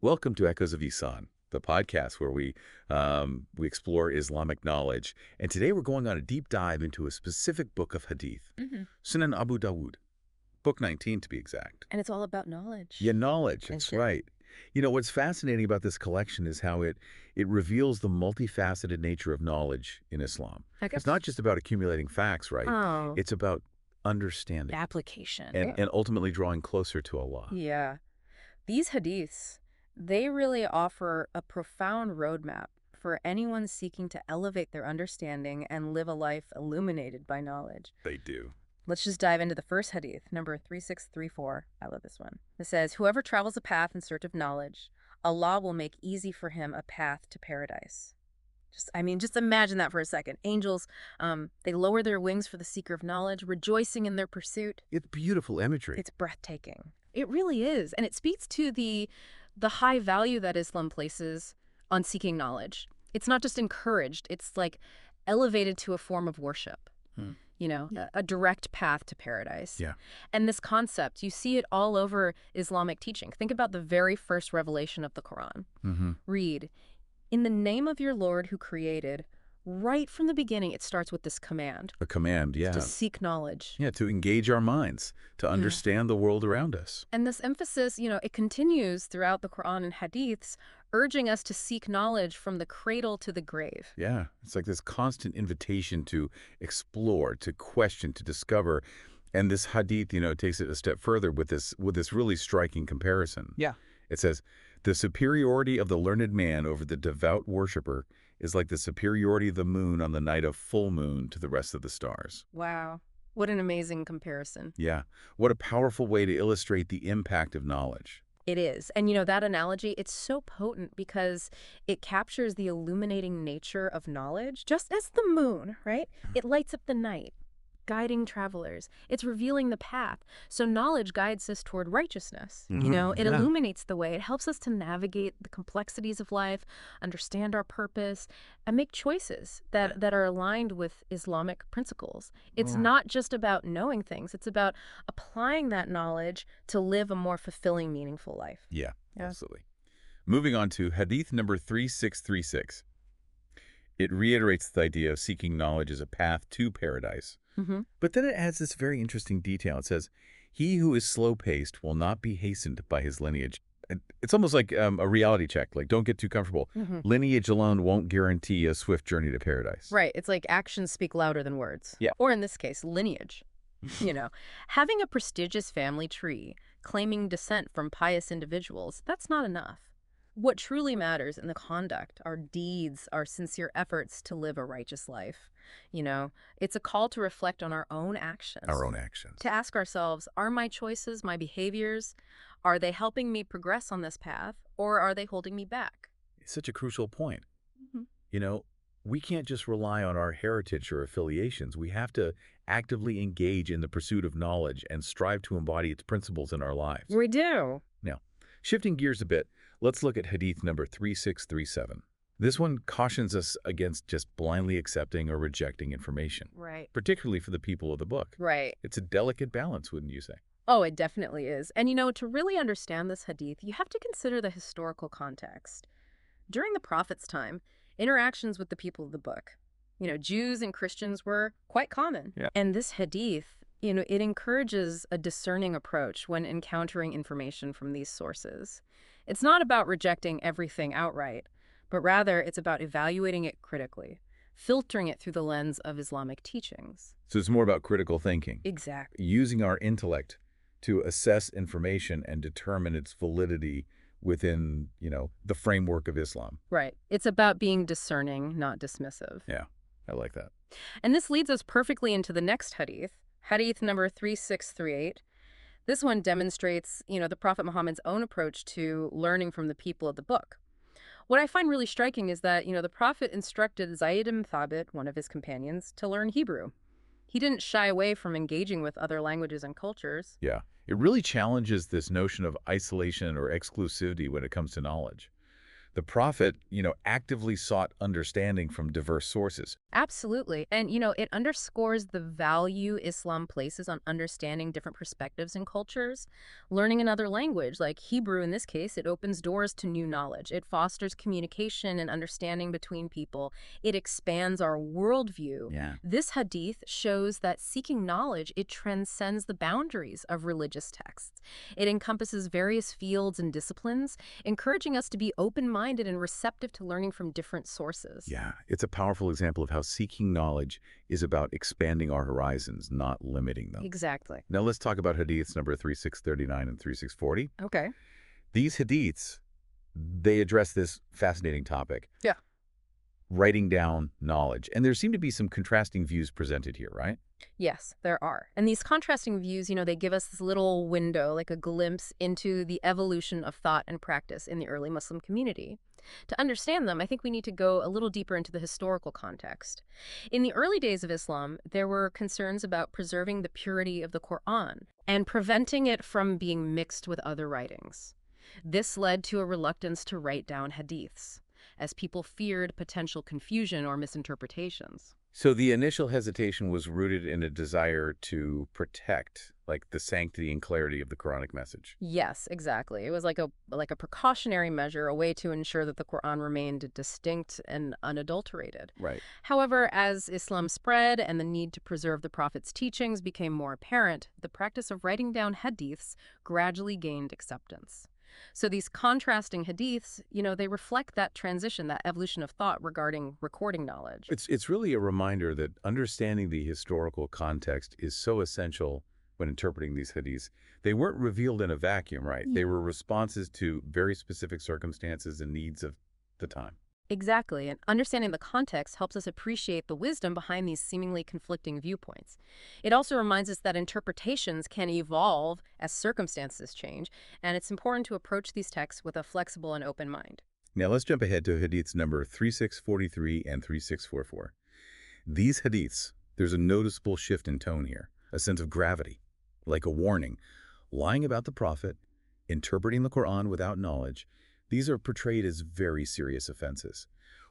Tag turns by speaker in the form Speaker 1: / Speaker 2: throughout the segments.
Speaker 1: Welcome to Echoes of Ihsan, the podcast where we explore Islamic knowledge. And today we're going on a deep dive into a specific book of hadith, Sunan Abu Dawud, book 19 to be exact.
Speaker 2: And it's all about knowledge.
Speaker 1: Yeah, knowledge, that's
Speaker 2: Is it?
Speaker 1: right. You know, what's fascinating about this collection is how it reveals the multifaceted nature of knowledge in Islam.
Speaker 2: Okay.
Speaker 1: It's not just about accumulating facts, right?
Speaker 2: Oh,
Speaker 1: It's about understanding
Speaker 2: application.
Speaker 1: and ultimately drawing closer to Allah.
Speaker 2: Yeah. These hadiths, they really offer a profound roadmap for anyone seeking to elevate their understanding and live a life illuminated by knowledge.
Speaker 1: They do.
Speaker 2: Let's just dive into the first hadith, number 3634. I love this one. It says, "Whoever travels a path in search of knowledge, Allah will make easy for him a path to paradise." Just imagine that for a second. Angels, they lower their wings for the seeker of knowledge, rejoicing in their pursuit.
Speaker 1: It's beautiful imagery.
Speaker 2: It's breathtaking. It really is. And it speaks to the high value that Islam places on seeking knowledge. It's not just encouraged, it's like elevated to a form of worship. A direct path to paradise.
Speaker 1: Yeah.
Speaker 2: And this concept, you see it all over Islamic teaching. Think about the very first revelation of the Quran. Read, "In the name of your Lord who created," right from the beginning, it starts with this command.
Speaker 1: A command, yeah.
Speaker 2: To seek knowledge.
Speaker 1: Yeah, to engage our minds, to understand the world around us.
Speaker 2: And this emphasis, it continues throughout the Quran and hadiths, urging us to seek knowledge from the cradle to the grave.
Speaker 1: Yeah, it's like this constant invitation to explore, to question, to discover. And this hadith, takes it a step further with this really striking comparison.
Speaker 2: Yeah.
Speaker 1: It says, "The superiority of the learned man over the devout worshiper is like the superiority of the moon on the night of full moon to the rest of the stars."
Speaker 2: Wow. What an amazing comparison.
Speaker 1: Yeah, what a powerful way to illustrate the impact of knowledge.
Speaker 2: It is. And that analogy, it's so potent because it captures the illuminating nature of knowledge, just as the moon, right? It lights up the night, guiding travelers. It's revealing the path. So knowledge guides us toward righteousness. It illuminates the way. It helps us to navigate the complexities of life, understand our purpose, and make choices that are aligned with Islamic principles. It's not just about knowing things. It's about applying that knowledge to live a more fulfilling, meaningful life.
Speaker 1: Yeah, absolutely. Moving on to Hadith number 3636. It reiterates the idea of seeking knowledge as a path to paradise. But then it adds this very interesting detail. It says, "He who is slow-paced will not be hastened by his lineage." And it's almost like a reality check, like don't get too comfortable. Lineage alone won't guarantee a swift journey to paradise.
Speaker 2: Right. It's like actions speak louder than words.
Speaker 1: Yeah.
Speaker 2: Or in this case, lineage. Having a prestigious family tree, claiming descent from pious individuals, that's not enough. What truly matters in the conduct, our deeds, our sincere efforts to live a righteous life. It's a call to reflect on our own actions.
Speaker 1: Our own actions.
Speaker 2: To ask ourselves, are my choices, my behaviors, are they helping me progress on this path, or are they holding me back?
Speaker 1: It's such a crucial point. We can't just rely on our heritage or affiliations. We have to actively engage in the pursuit of knowledge and strive to embody its principles in our lives.
Speaker 2: We do.
Speaker 1: Now, shifting gears a bit, let's look at Hadith number 3637. This one cautions us against just blindly accepting or rejecting information,
Speaker 2: Right.
Speaker 1: particularly for the people of the book.
Speaker 2: Right.
Speaker 1: It's a delicate balance, wouldn't you say?
Speaker 2: Oh, it definitely is. And to really understand this hadith, you have to consider the historical context. During the Prophet's time, interactions with the people of the book, Jews and Christians were quite common.
Speaker 1: Yeah.
Speaker 2: And this hadith, it encourages a discerning approach when encountering information from these sources. It's not about rejecting everything outright, but rather it's about evaluating it critically, filtering it through the lens of Islamic teachings.
Speaker 1: So it's more about critical thinking,
Speaker 2: Exactly.
Speaker 1: using our intellect to assess information and determine its validity within, the framework of Islam.
Speaker 2: Right. It's about being discerning, not dismissive.
Speaker 1: Yeah, I like that.
Speaker 2: And this leads us perfectly into the next hadith, hadith number 3638. This one demonstrates, the Prophet Muhammad's own approach to learning from the people of the book. What I find really striking is that, the Prophet instructed Zayd ibn Thabit, one of his companions, to learn Hebrew. He didn't shy away from engaging with other languages and cultures.
Speaker 1: Yeah, it really challenges this notion of isolation or exclusivity when it comes to knowledge. The Prophet, actively sought understanding from diverse sources.
Speaker 2: Absolutely. And, it underscores the value Islam places on understanding different perspectives and cultures. Learning another language, like Hebrew in this case, it opens doors to new knowledge. It fosters communication and understanding between people. It expands our worldview.
Speaker 1: Yeah.
Speaker 2: This hadith shows that seeking knowledge, it transcends the boundaries of religious texts. It encompasses various fields and disciplines, encouraging us to be open-minded and receptive to learning from different sources.
Speaker 1: Yeah, it's a powerful example of how seeking knowledge is about expanding our horizons, not limiting them.
Speaker 2: Exactly.
Speaker 1: Now let's talk about hadiths number 3639 and 3640.
Speaker 2: Okay.
Speaker 1: These hadiths, they address this fascinating topic.
Speaker 2: Yeah.
Speaker 1: Writing down knowledge. And there seem to be some contrasting views presented here, right?
Speaker 2: Yes, there are. And these contrasting views, they give us this little window, like a glimpse into the evolution of thought and practice in the early Muslim community. To understand them, I think we need to go a little deeper into the historical context. In the early days of Islam, there were concerns about preserving the purity of the Quran and preventing it from being mixed with other writings. This led to a reluctance to write down hadiths, as people feared potential confusion or misinterpretations.
Speaker 1: So the initial hesitation was rooted in a desire to protect, the sanctity and clarity of the Quranic message.
Speaker 2: Yes, exactly. It was like a precautionary measure, a way to ensure that the Quran remained distinct and unadulterated.
Speaker 1: Right.
Speaker 2: However, as Islam spread and the need to preserve the Prophet's teachings became more apparent, the practice of writing down hadiths gradually gained acceptance. So these contrasting hadiths, they reflect that transition, that evolution of thought regarding recording knowledge.
Speaker 1: It's really a reminder that understanding the historical context is so essential when interpreting these hadiths. They weren't revealed in a vacuum, right? They were responses to very specific circumstances and needs of the time.
Speaker 2: Exactly, and understanding the context helps us appreciate the wisdom behind these seemingly conflicting viewpoints. It also reminds us that interpretations can evolve as circumstances change, and it's important to approach these texts with a flexible and open mind.
Speaker 1: Now let's jump ahead to hadiths number 3643 and 3644. These hadiths, there's a noticeable shift in tone here, a sense of gravity, like a warning. Lying about the Prophet, interpreting the Quran without knowledge, these are portrayed as very serious offenses.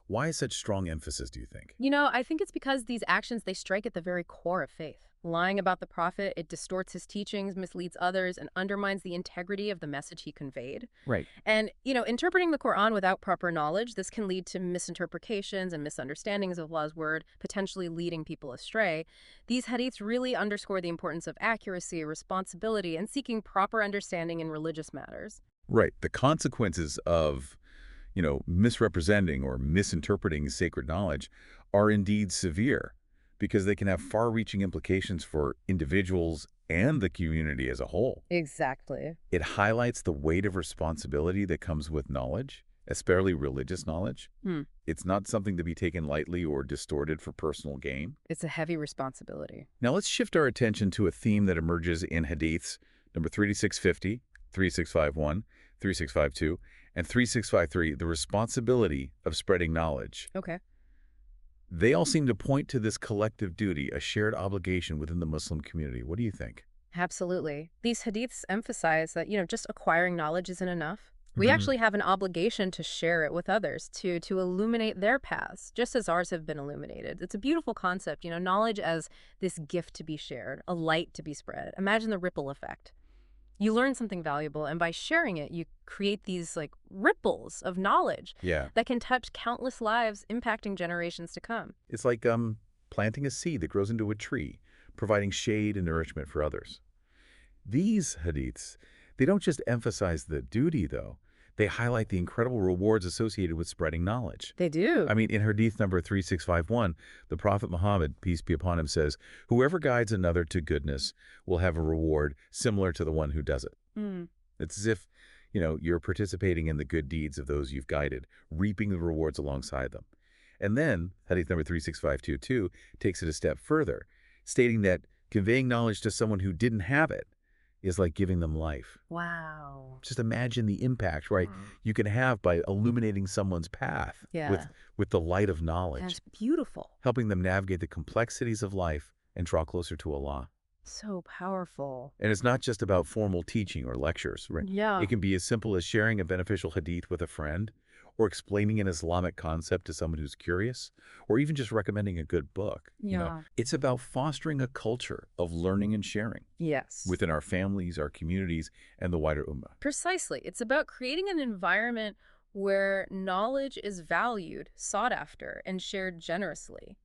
Speaker 1: Why such strong emphasis, do you think?
Speaker 2: I think it's because these actions, they strike at the very core of faith. Lying about the Prophet, it distorts his teachings, misleads others, and undermines the integrity of the message he conveyed.
Speaker 1: Right.
Speaker 2: And, interpreting the Quran without proper knowledge, this can lead to misinterpretations and misunderstandings of Allah's word, potentially leading people astray. These hadiths really underscore the importance of accuracy, responsibility, and seeking proper understanding in religious matters.
Speaker 1: Right. The consequences of, misrepresenting or misinterpreting sacred knowledge are indeed severe because they can have far-reaching implications for individuals and the community as a whole.
Speaker 2: Exactly.
Speaker 1: It highlights the weight of responsibility that comes with knowledge, especially religious knowledge. It's not something to be taken lightly or distorted for personal gain.
Speaker 2: It's a heavy responsibility.
Speaker 1: Now let's shift our attention to a theme that emerges in hadiths number 3650, 3651, 3652, and 3653, the responsibility of spreading knowledge.
Speaker 2: Okay.
Speaker 1: They all seem to point to this collective duty, a shared obligation within the Muslim community. What do you think?
Speaker 2: Absolutely. These hadiths emphasize that, just acquiring knowledge isn't enough. We actually have an obligation to share it with others, to illuminate their paths, just as ours have been illuminated. It's a beautiful concept, knowledge as this gift to be shared, a light to be spread. Imagine the ripple effect. You learn something valuable, and by sharing it, you create these ripples of knowledge that can touch countless lives, impacting generations to come.
Speaker 1: It's like planting a seed that grows into a tree, providing shade and nourishment for others. These hadiths, they don't just emphasize the duty, though. They highlight the incredible rewards associated with spreading knowledge.
Speaker 2: They do.
Speaker 1: I mean, in hadith number 3651, the Prophet Muhammad, peace be upon him, says, "Whoever guides another to goodness will have a reward similar to the one who does it." It's as if, you're participating in the good deeds of those you've guided, reaping the rewards alongside them. And then, hadith number 36522 takes it a step further, stating that conveying knowledge to someone who didn't have it is like giving them life.
Speaker 2: Wow.
Speaker 1: Just imagine the impact, right, you can have by illuminating someone's path with the light of knowledge.
Speaker 2: That's beautiful.
Speaker 1: Helping them navigate the complexities of life and draw closer to Allah.
Speaker 2: So powerful.
Speaker 1: And it's not just about formal teaching or lectures, right?
Speaker 2: Yeah.
Speaker 1: It can be as simple as sharing a beneficial hadith with a friend or explaining an Islamic concept to someone who's curious, or even just recommending a good book.
Speaker 2: Yeah.
Speaker 1: It's about fostering a culture of learning and sharing
Speaker 2: Yes.
Speaker 1: within our families, our communities, and the wider ummah.
Speaker 2: Precisely. It's about creating an environment where knowledge is valued, sought after, and shared generously.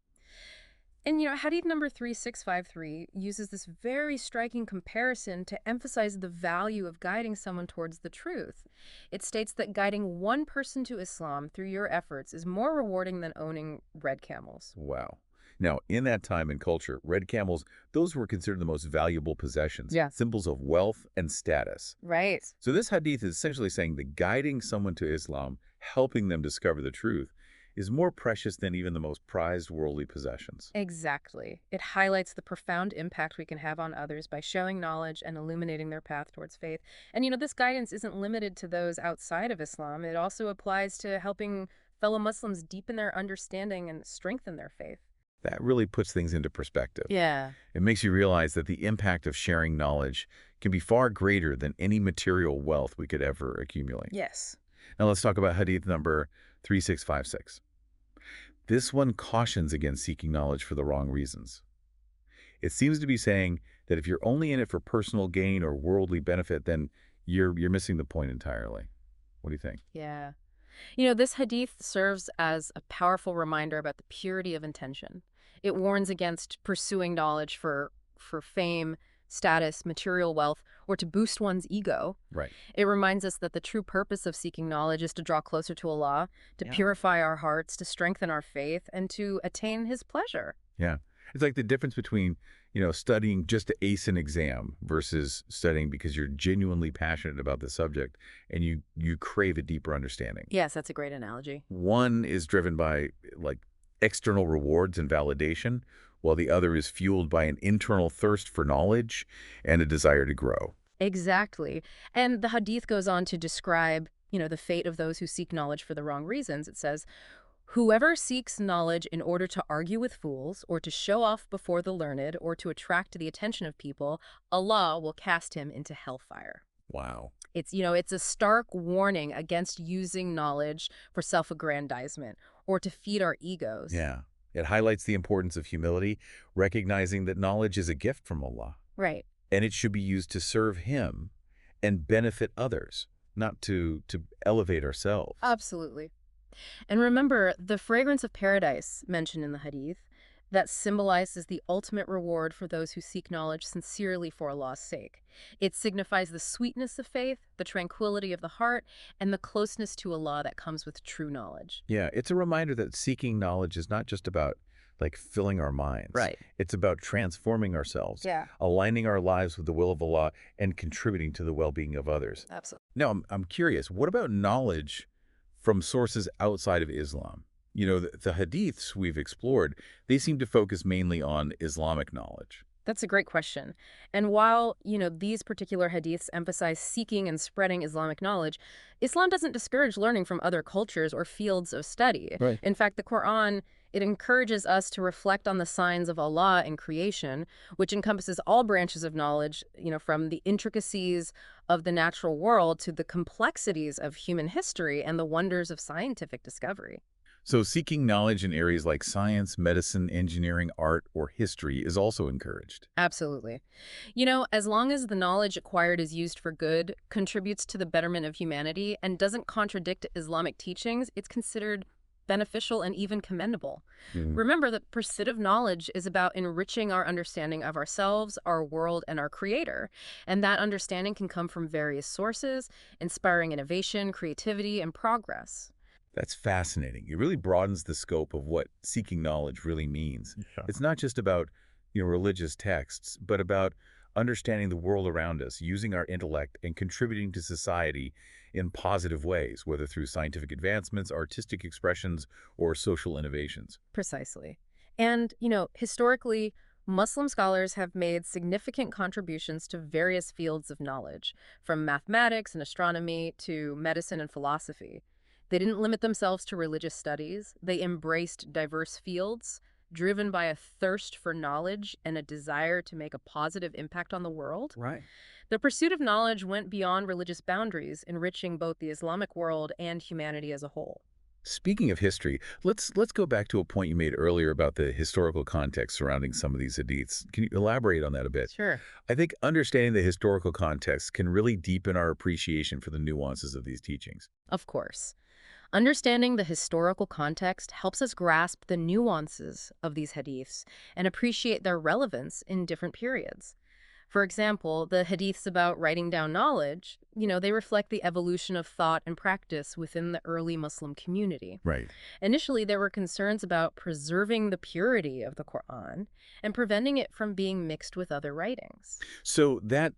Speaker 2: And, Hadith number 3653 uses this very striking comparison to emphasize the value of guiding someone towards the truth. It states that guiding one person to Islam through your efforts is more rewarding than owning red camels.
Speaker 1: Wow. Now, in that time and culture, red camels, those were considered the most valuable possessions,
Speaker 2: Yeah.
Speaker 1: symbols of wealth and status.
Speaker 2: Right.
Speaker 1: So this hadith is essentially saying that guiding someone to Islam, helping them discover the truth, is more precious than even the most prized worldly possessions.
Speaker 2: Exactly. It highlights the profound impact we can have on others by showing knowledge and illuminating their path towards faith. And, this guidance isn't limited to those outside of Islam. It also applies to helping fellow Muslims deepen their understanding and strengthen their faith.
Speaker 1: That really puts things into perspective.
Speaker 2: Yeah.
Speaker 1: It makes you realize that the impact of sharing knowledge can be far greater than any material wealth we could ever accumulate.
Speaker 2: Yes.
Speaker 1: Now let's talk about hadith number 3656. This one cautions against seeking knowledge for the wrong reasons. It seems to be saying that if you're only in it for personal gain or worldly benefit, then you're missing the point entirely. What do you think?
Speaker 2: Yeah. This hadith serves as a powerful reminder about the purity of intention. It warns against pursuing knowledge for fame, status, material wealth, or to boost one's ego.
Speaker 1: Right.
Speaker 2: It reminds us that the true purpose of seeking knowledge is to draw closer to Allah, to
Speaker 1: Yeah.
Speaker 2: purify our hearts, to strengthen our faith, and to attain His pleasure.
Speaker 1: Yeah. It's like the difference between, studying just to ace an exam versus studying because you're genuinely passionate about the subject and you crave a deeper understanding.
Speaker 2: Yes, that's a great analogy.
Speaker 1: One is driven by external rewards and validation, while the other is fueled by an internal thirst for knowledge and a desire to grow.
Speaker 2: Exactly. And the hadith goes on to describe, the fate of those who seek knowledge for the wrong reasons. It says, "Whoever seeks knowledge in order to argue with fools, or to show off before the learned, or to attract the attention of people, Allah will cast him into hellfire."
Speaker 1: Wow.
Speaker 2: It's a stark warning against using knowledge for self-aggrandizement or to feed our egos.
Speaker 1: Yeah. It highlights the importance of humility, recognizing that knowledge is a gift from Allah,
Speaker 2: Right.
Speaker 1: and it should be used to serve Him and benefit others, not to elevate ourselves.
Speaker 2: Absolutely. And remember, the fragrance of paradise mentioned in the hadith, that symbolizes the ultimate reward for those who seek knowledge sincerely for Allah's sake. It signifies the sweetness of faith, the tranquility of the heart, and the closeness to Allah that comes with true knowledge.
Speaker 1: Yeah, it's a reminder that seeking knowledge is not just about filling our minds.
Speaker 2: Right.
Speaker 1: It's about transforming ourselves,
Speaker 2: Yeah.
Speaker 1: aligning our lives with the will of Allah, and contributing to the well-being of others.
Speaker 2: Absolutely.
Speaker 1: Now, I'm curious, what about knowledge from sources outside of Islam? The hadiths we've explored, they seem to focus mainly on Islamic knowledge.
Speaker 2: That's a great question. And while, these particular hadiths emphasize seeking and spreading Islamic knowledge, Islam doesn't discourage learning from other cultures or fields of study.
Speaker 1: Right.
Speaker 2: In fact, the Quran, it encourages us to reflect on the signs of Allah in creation, which encompasses all branches of knowledge, from the intricacies of the natural world to the complexities of human history and the wonders of scientific discovery.
Speaker 1: So seeking knowledge in areas like science, medicine, engineering, art, or history is also encouraged.
Speaker 2: Absolutely. As long as the knowledge acquired is used for good, contributes to the betterment of humanity, and doesn't contradict Islamic teachings, it's considered beneficial and even commendable. Remember that pursuit of knowledge is about enriching our understanding of ourselves, our world, and our Creator. And that understanding can come from various sources, inspiring innovation, creativity, and progress.
Speaker 1: That's fascinating. It really broadens the scope of what seeking knowledge really means.
Speaker 3: Yeah.
Speaker 1: It's not just about, religious texts, but about understanding the world around us, using our intellect, and contributing to society in positive ways, whether through scientific advancements, artistic expressions, or social innovations.
Speaker 2: Precisely. And, historically, Muslim scholars have made significant contributions to various fields of knowledge, from mathematics and astronomy to medicine and philosophy. They didn't limit themselves to religious studies. They embraced diverse fields, driven by a thirst for knowledge and a desire to make a positive impact on the world.
Speaker 1: Right.
Speaker 2: The pursuit of knowledge went beyond religious boundaries, enriching both the Islamic world and humanity as a whole.
Speaker 1: Speaking of history, let's go back to a point you made earlier about the historical context surrounding some of these hadiths. Can you elaborate on that a bit?
Speaker 2: Sure.
Speaker 1: I think understanding the historical context can really deepen our appreciation for the nuances of these teachings.
Speaker 2: Of course. Understanding the historical context helps us grasp the nuances of these hadiths and appreciate their relevance in different periods. For example, the hadiths about writing down knowledge, they reflect the evolution of thought and practice within the early Muslim community.
Speaker 1: Right.
Speaker 2: Initially, there were concerns about preserving the purity of the Quran and preventing it from being mixed with other writings.
Speaker 1: So that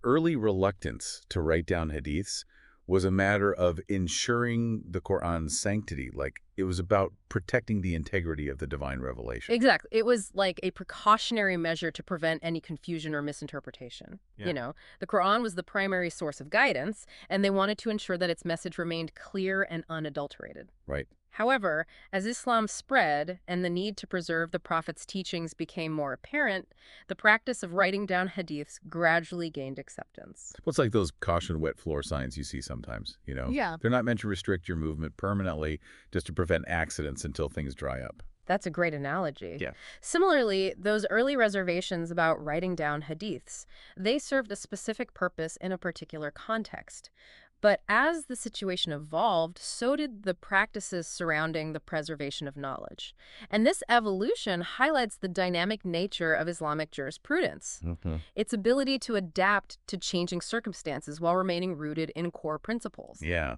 Speaker 1: early reluctance to write down hadiths was a matter of ensuring the Quran's sanctity. Like, it was about protecting the integrity of the divine revelation.
Speaker 2: Exactly. It was like a precautionary measure to prevent any confusion or misinterpretation.
Speaker 1: Yeah.
Speaker 2: The Quran was the primary source of guidance, and they wanted to ensure that its message remained clear and unadulterated.
Speaker 1: Right.
Speaker 2: However, as Islam spread and the need to preserve the Prophet's teachings became more apparent, the practice of writing down hadiths gradually gained acceptance.
Speaker 1: Well, it's like those caution wet floor signs you see sometimes.
Speaker 2: Yeah.
Speaker 1: They're not meant to restrict your movement permanently, just to prevent accidents until things dry up.
Speaker 2: That's a great analogy.
Speaker 1: Yeah.
Speaker 2: Similarly, those early reservations about writing down hadiths, they served a specific purpose in a particular context. But as the situation evolved, so did the practices surrounding the preservation of knowledge. And this evolution highlights the dynamic nature of Islamic jurisprudence, its ability to adapt to changing circumstances while remaining rooted in core principles.
Speaker 1: Yeah.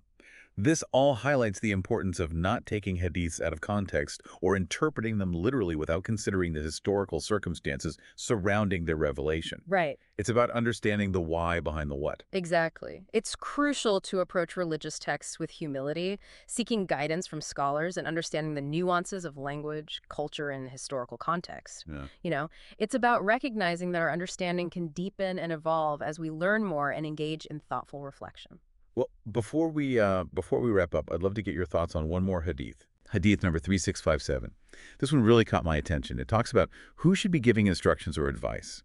Speaker 1: This all highlights the importance of not taking hadiths out of context or interpreting them literally without considering the historical circumstances surrounding their revelation.
Speaker 2: Right.
Speaker 1: It's about understanding the why behind the what.
Speaker 2: Exactly. It's crucial to approach religious texts with humility, seeking guidance from scholars and understanding the nuances of language, culture, and historical context.
Speaker 1: Yeah.
Speaker 2: It's about recognizing that our understanding can deepen and evolve as we learn more and engage in thoughtful reflection.
Speaker 1: Well, before we wrap up, I'd love to get your thoughts on one more hadith. Hadith number 3657. This one really caught my attention. It talks about who should be giving instructions or advice,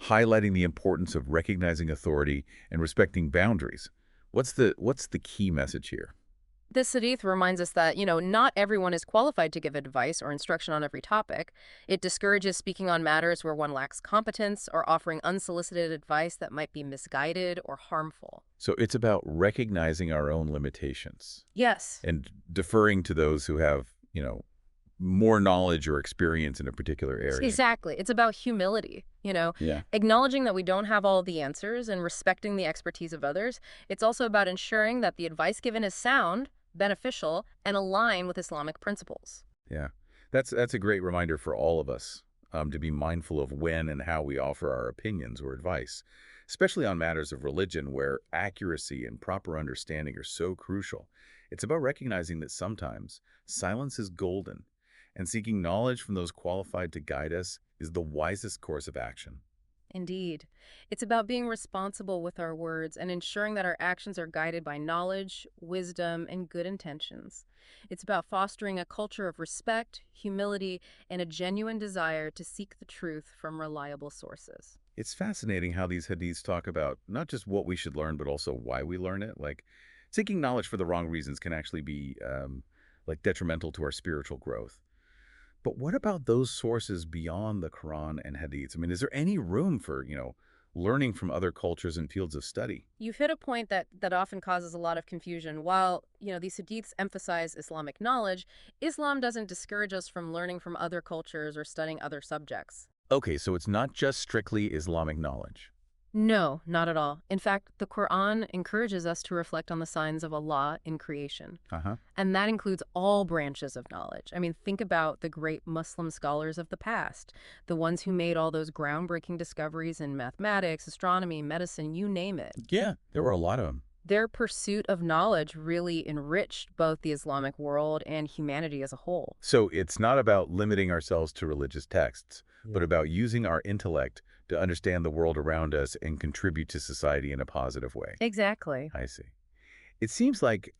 Speaker 1: highlighting the importance of recognizing authority and respecting boundaries. What's the key message here?
Speaker 2: This hadith reminds us that, not everyone is qualified to give advice or instruction on every topic. It discourages speaking on matters where one lacks competence or offering unsolicited advice that might be misguided or harmful.
Speaker 1: So it's about recognizing our own limitations
Speaker 2: Yes.
Speaker 1: and deferring to those who have, more knowledge or experience in a particular area.
Speaker 2: Exactly. It's about humility,
Speaker 1: Yeah.
Speaker 2: acknowledging that we don't have all the answers and respecting the expertise of others. It's also about ensuring that the advice given is sound, beneficial, and aligned with Islamic principles.
Speaker 1: Yeah. That's a great reminder for all of us to be mindful of when and how we offer our opinions or advice, especially on matters of religion where accuracy and proper understanding are so crucial. It's about recognizing that sometimes silence is golden, and seeking knowledge from those qualified to guide us is the wisest course of action.
Speaker 2: Indeed. It's about being responsible with our words and ensuring that our actions are guided by knowledge, wisdom, and good intentions. It's about fostering a culture of respect, humility, and a genuine desire to seek the truth from reliable sources.
Speaker 1: It's fascinating how these hadiths talk about not just what we should learn, but also why we learn it. Like, seeking knowledge for the wrong reasons can actually be detrimental to our spiritual growth. But what about those sources beyond the Quran and hadiths? I mean, is there any room for, learning from other cultures and fields of study?
Speaker 2: You've hit a point that often causes a lot of confusion. While, these hadiths emphasize Islamic knowledge, Islam doesn't discourage us from learning from other cultures or studying other subjects.
Speaker 1: Okay, so it's not just strictly Islamic knowledge.
Speaker 2: No, not at all. In fact, the Quran encourages us to reflect on the signs of Allah in creation. And that includes all branches of knowledge. I mean, think about the great Muslim scholars of the past, the ones who made all those groundbreaking discoveries in mathematics, astronomy, medicine, you name it.
Speaker 1: Yeah, there were a lot of them.
Speaker 2: Their pursuit of knowledge really enriched both the Islamic world and humanity as a whole.
Speaker 1: So it's not about limiting ourselves to religious texts, but about using our intellect to understand the world around us and contribute to society in a positive way.
Speaker 2: Exactly.
Speaker 1: I see. It seems like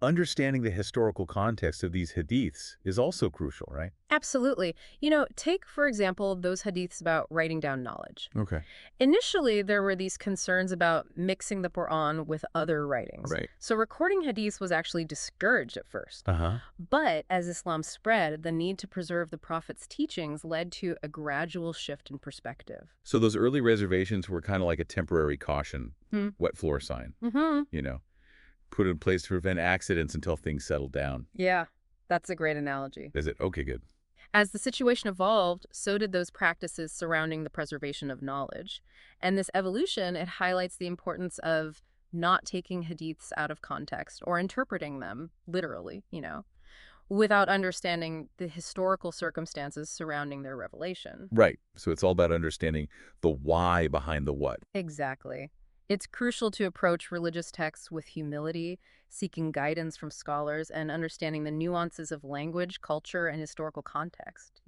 Speaker 1: understanding the historical context of these hadiths is also crucial, right?
Speaker 2: Absolutely. Take, for example, those hadiths about writing down knowledge.
Speaker 1: Okay.
Speaker 2: Initially, there were these concerns about mixing the Quran with other writings.
Speaker 1: Right.
Speaker 2: So recording hadiths was actually discouraged at first.
Speaker 1: Uh-huh.
Speaker 2: But as Islam spread, the need to preserve the Prophet's teachings led to a gradual shift in perspective.
Speaker 1: So those early reservations were kind of like a temporary caution, wet floor sign, you know, put in place to prevent accidents until things settled down.
Speaker 2: Yeah, that's a great analogy.
Speaker 1: Is it? Okay, good.
Speaker 2: As the situation evolved, so did those practices surrounding the preservation of knowledge. And this evolution, it highlights the importance of not taking hadiths out of context or interpreting them literally, without understanding the historical circumstances surrounding their revelation.
Speaker 1: Right. So it's all about understanding the why behind the what.
Speaker 2: Exactly. It's crucial to approach religious texts with humility, seeking guidance from scholars, and understanding the nuances of language, culture, and historical context.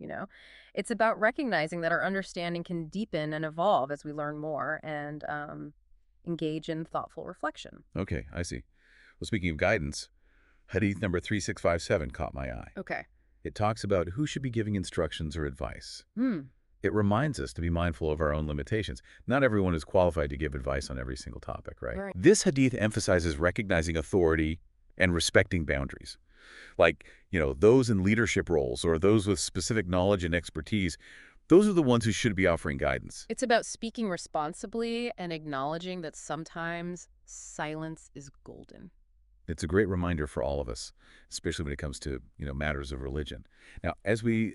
Speaker 2: It's about recognizing that our understanding can deepen and evolve as we learn more and engage in thoughtful reflection.
Speaker 1: Okay, I see. Well, speaking of guidance, Hadith number 3657 caught my eye.
Speaker 2: Okay.
Speaker 1: It talks about who should be giving instructions or advice.
Speaker 2: Hmm.
Speaker 1: It reminds us to be mindful of our own limitations. Not everyone is qualified to give advice on every single topic, right?
Speaker 2: Right.
Speaker 1: This hadith emphasizes recognizing authority and respecting boundaries. Like, those in leadership roles or those with specific knowledge and expertise, those are the ones who should be offering guidance.
Speaker 2: It's about speaking responsibly and acknowledging that sometimes silence is golden.
Speaker 1: It's a great reminder for all of us, especially when it comes to, matters of religion. Now, as we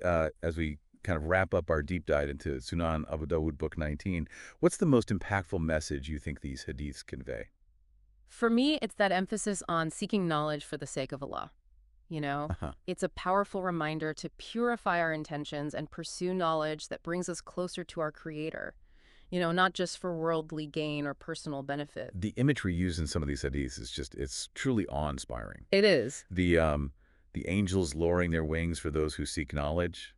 Speaker 1: kind of wrap up our deep dive into Sunan Abu Dawud, Book 19, what's the most impactful message you think these hadiths convey?
Speaker 2: For me, it's that emphasis on seeking knowledge for the sake of Allah. It's a powerful reminder to purify our intentions and pursue knowledge that brings us closer to our Creator. Not just for worldly gain or personal benefit.
Speaker 1: The imagery used in some of these hadiths it's truly awe-inspiring.
Speaker 2: It is.
Speaker 1: The angels lowering their wings for those who seek knowledge,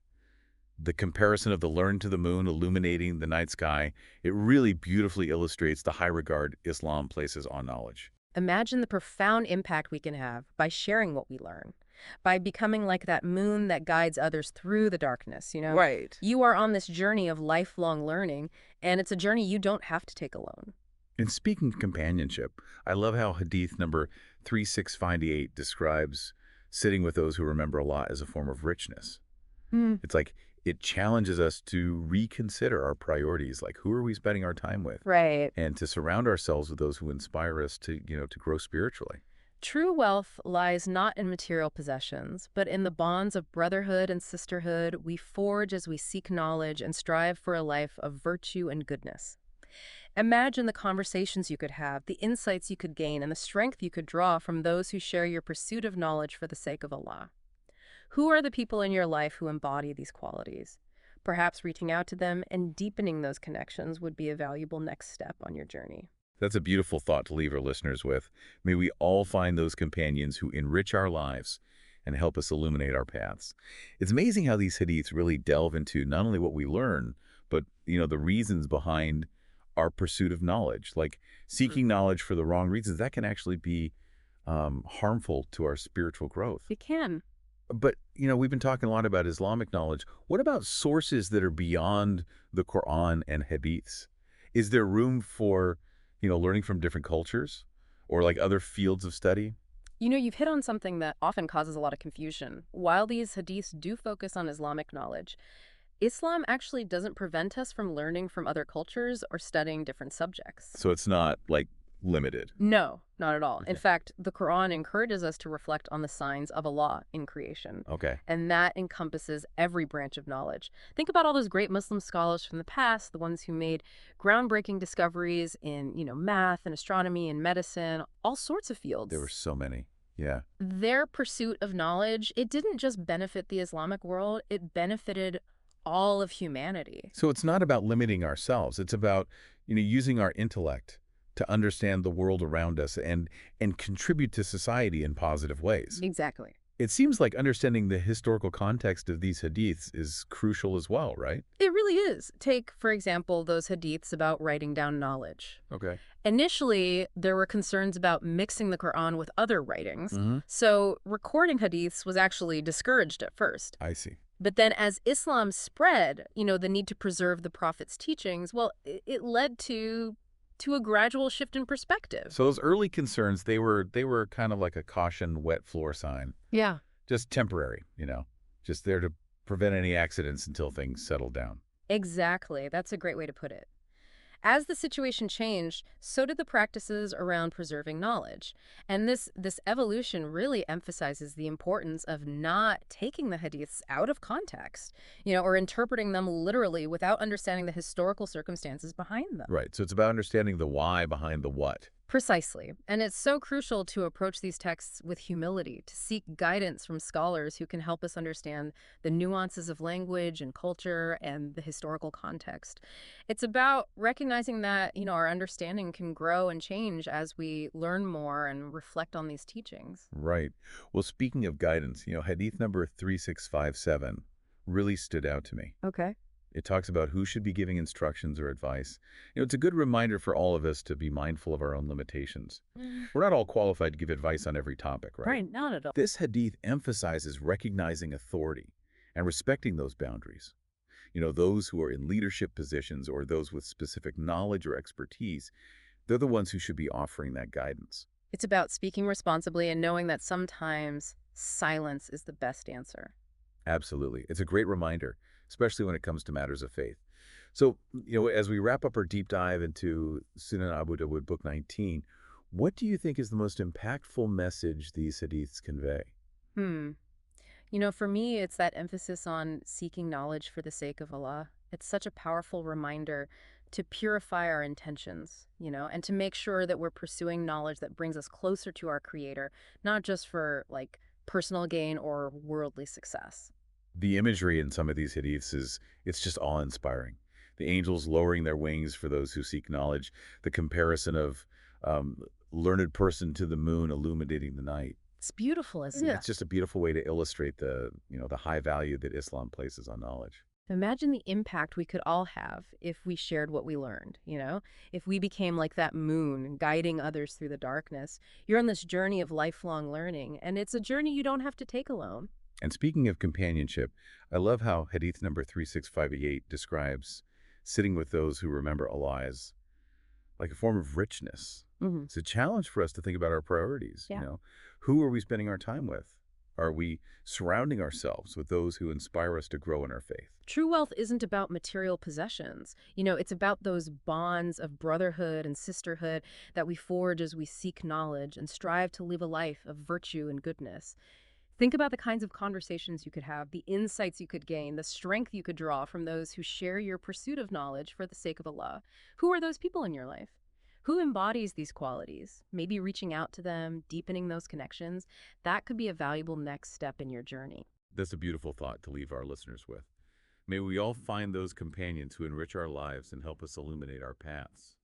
Speaker 1: the comparison of the learned to the moon illuminating the night sky, it really beautifully illustrates the high regard Islam places on knowledge.
Speaker 2: Imagine the profound impact we can have by sharing what we learn, by becoming like that moon that guides others through the darkness,
Speaker 3: Right.
Speaker 2: You are on this journey of lifelong learning, and it's a journey you don't have to take alone.
Speaker 1: And speaking of companionship, I love how Hadith number 3658 describes sitting with those who remember Allah as a form of richness. It's like it challenges us to reconsider our priorities, like who are we spending our time with?
Speaker 2: Right.
Speaker 1: And to surround ourselves with those who inspire us to grow spiritually.
Speaker 2: True wealth lies not in material possessions, but in the bonds of brotherhood and sisterhood we forge as we seek knowledge and strive for a life of virtue and goodness. Imagine the conversations you could have, the insights you could gain, and the strength you could draw from those who share your pursuit of knowledge for the sake of Allah. Who are the people in your life who embody these qualities? Perhaps reaching out to them and deepening those connections would be a valuable next step on your journey.
Speaker 1: That's a beautiful thought to leave our listeners with. May we all find those companions who enrich our lives and help us illuminate our paths. It's amazing how these hadiths really delve into not only what we learn, but the reasons behind our pursuit of knowledge. Like seeking knowledge for the wrong reasons, that can actually be harmful to our spiritual growth.
Speaker 2: It can.
Speaker 1: But, we've been talking a lot about Islamic knowledge. What about sources that are beyond the Quran and hadiths? Is there room for, learning from different cultures or like other fields of study?
Speaker 2: You've hit on something that often causes a lot of confusion. While these hadiths do focus on Islamic knowledge, Islam actually doesn't prevent us from learning from other cultures or studying different subjects.
Speaker 1: So it's not like limited.
Speaker 2: No, not at all.
Speaker 1: Okay.
Speaker 2: In fact, the Quran encourages us to reflect on the signs of Allah in creation.
Speaker 1: Okay.
Speaker 2: And that encompasses every branch of knowledge. Think about all those great Muslim scholars from the past, the ones who made groundbreaking discoveries in, math and astronomy and medicine, all sorts of fields.
Speaker 1: There were so many. Yeah.
Speaker 2: Their pursuit of knowledge, it didn't just benefit the Islamic world, it benefited all of humanity.
Speaker 1: So it's not about limiting ourselves. It's about, using our intellect to understand the world around us and contribute to society in positive ways.
Speaker 2: Exactly.
Speaker 1: It seems like understanding the historical context of these hadiths is crucial as well, right?
Speaker 2: It really is. Take, for example, those hadiths about writing down knowledge.
Speaker 1: Okay.
Speaker 2: Initially, there were concerns about mixing the Quran with other writings,
Speaker 1: Mm-hmm.
Speaker 2: so recording hadiths was actually discouraged at first.
Speaker 1: I see.
Speaker 2: But then as Islam spread, the need to preserve the Prophet's teachings, well, it led to a gradual shift in perspective.
Speaker 1: So those early concerns, they were kind of like a caution wet floor sign.
Speaker 2: Yeah.
Speaker 1: Just temporary, just there to prevent any accidents until things settle down.
Speaker 2: Exactly. That's a great way to put it. As the situation changed, so did the practices around preserving knowledge. And this evolution really emphasizes the importance of not taking the hadiths out of context, or interpreting them literally without understanding the historical circumstances behind them.
Speaker 1: Right. So it's about understanding the why behind the what.
Speaker 2: Precisely. And it's so crucial to approach these texts with humility, to seek guidance from scholars who can help us understand the nuances of language and culture and the historical context. It's about recognizing that, our understanding can grow and change as we learn more and reflect on these teachings.
Speaker 1: Right. Well, speaking of guidance, hadith number 3657 really stood out to me.
Speaker 2: Okay.
Speaker 1: It talks about who should be giving instructions or advice. It's a good reminder for all of us to be mindful of our own limitations. We're not all qualified to give advice on every topic, right?
Speaker 2: Right, not at all.
Speaker 1: This hadith emphasizes recognizing authority and respecting those boundaries. Those who are in leadership positions or those with specific knowledge or expertise, they're the ones who should be offering that guidance.
Speaker 2: It's about speaking responsibly and knowing that sometimes silence is the best answer.
Speaker 1: Absolutely. It's a great reminder, especially when it comes to matters of faith. So, as we wrap up our deep dive into Sunan Abu Dawud, Book 19, what do you think is the most impactful message these hadiths convey?
Speaker 2: Hmm. For me, it's that emphasis on seeking knowledge for the sake of Allah. It's such a powerful reminder to purify our intentions, and to make sure that we're pursuing knowledge that brings us closer to our Creator, not just for, personal gain or worldly success.
Speaker 1: The imagery in some of these hadiths it's just awe-inspiring. The angels lowering their wings for those who seek knowledge, the comparison of learned person to the moon illuminating the night.
Speaker 2: It's beautiful, isn't it?
Speaker 1: It's just a beautiful way to illustrate the high value that Islam places on knowledge.
Speaker 2: Imagine the impact we could all have if we shared what we learned, If we became like that moon, guiding others through the darkness. You're on this journey of lifelong learning, and it's a journey you don't have to take alone.
Speaker 1: And speaking of companionship, I love how Hadith number 3658 describes sitting with those who remember Allah as like a form of richness.
Speaker 2: Hmm.
Speaker 1: It's a challenge for us to think about our priorities.
Speaker 2: Yeah.
Speaker 1: Who are we spending our time with? Are we surrounding ourselves with those who inspire us to grow in our faith?
Speaker 2: True wealth isn't about material possessions. It's about those bonds of brotherhood and sisterhood that we forge as we seek knowledge and strive to live a life of virtue and goodness. Think about the kinds of conversations you could have, the insights you could gain, the strength you could draw from those who share your pursuit of knowledge for the sake of Allah. Who are those people in your life? Who embodies these qualities? Maybe reaching out to them, deepening those connections. That could be a valuable next step in your journey.
Speaker 1: That's a beautiful thought to leave our listeners with. May we all find those companions who enrich our lives and help us illuminate our paths.